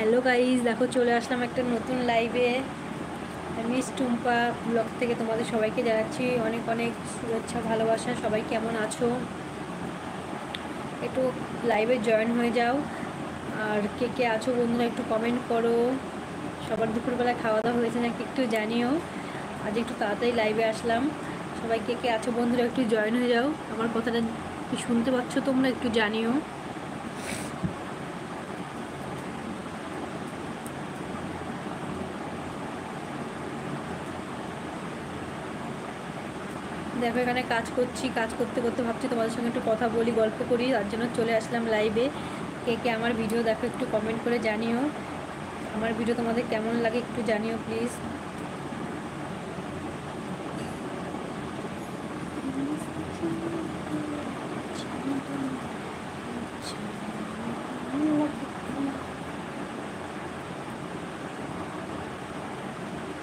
Hello guys, দেখো চলে আসলাম একটা নতুন লাইভে। মিস টুম্পা ব্লগ থেকে তোমাদের সবাইকে জানাচ্ছি অনেক অনেক শুভেচ্ছা, ভালোবাসা। সবাই কেমন আছো? একটু লাইভে জয়েন হয়ে যাও। আর কে কে আছো বন্ধুরা একটু কমেন্ট করো। সবার দুপুরবেলা খাওয়া দাওয়া হয়েছে নাকি একটু জানিও। আজ একটু তাড়াতাড়ি লাইভে আসলাম। সবাই কে কে আছো বন্ধুরা একটু জয়েন হয়ে যাও। আমার কথাটা কি শুনতে পাচ্ছ তোমরা? একটু জানিও। দেখো এখানে কাজ করছি, কাজ করতে করতে ভাবছি তোমাদের সঙ্গে একটু কথা বলি, গল্প করি, তার জন্য চলে আসলাম লাইভে। কে কে আমার ভিডিও দেখো একটু কমেন্ট করে জানিও। আমার ভিডিও তোমাদের কেমন লাগে একটু জানিও প্লিজ।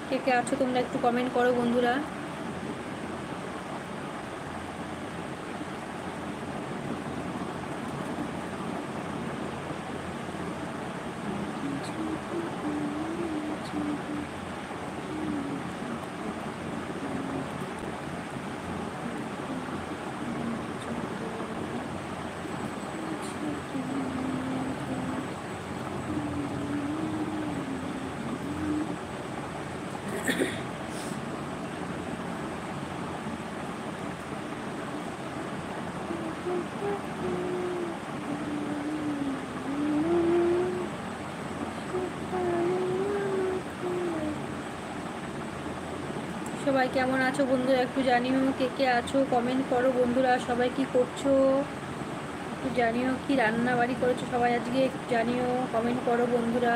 কে কে আছো তোমরা একটু কমেন্ট করো বন্ধুরা। সবাই কেমন আছো বন্ধুরা একটু জানিও। কে কে আছো কমেন্ট করো বন্ধুরা। সবাই কি করছো একটু জানিও। কি রান্না বাড়ি করেছো সবাই আজকে একটু জানিও, কমেন্ট করো বন্ধুরা।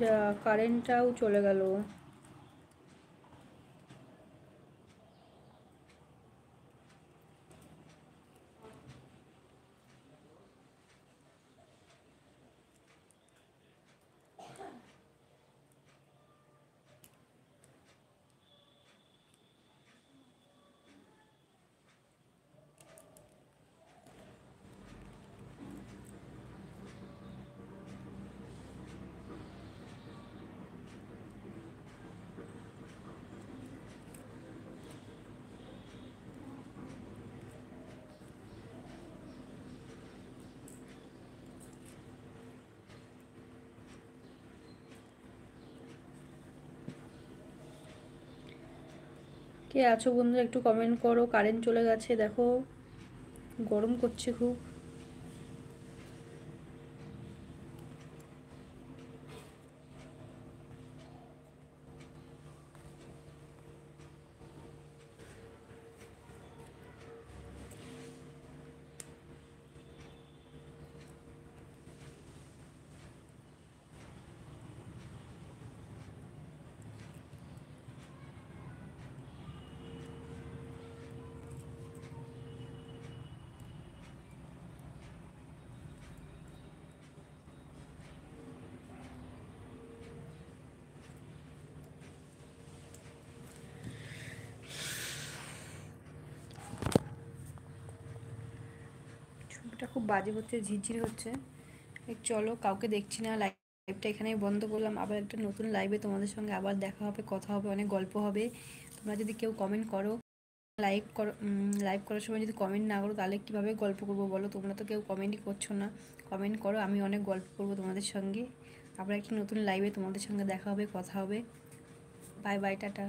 যা কারেন্টটাও চলে গেল। কে আছো বন্ধুরা একটু কমেন্ট করো। কারেন্ট চলে গেছে দেখো, গরম করছে খুব। ছবিটা খুব বাজে হচ্ছে, ঝিরঝির হচ্ছে। চলো কাউকে দেখছি না, লাইভটা এখানেই বন্ধ করলাম। আবার একটা নতুন লাইভে তোমাদের সঙ্গে আবার দেখা হবে, কথা হবে, অনেক গল্প হবে। তোমরা যদি কেউ কমেন্ট করো, লাইভ করো, লাইভ করার সময় যদি কমেন্ট না করো তাহলে কীভাবে গল্প করবো বলো? তোমরা তো কেউ কমেন্টই করছো না। কমেন্ট করো, আমি অনেক গল্প করবো তোমাদের সঙ্গে। আবার একটা নতুন লাইভে তোমাদের সঙ্গে দেখা হবে, কথা হবে। Bye bye, tata.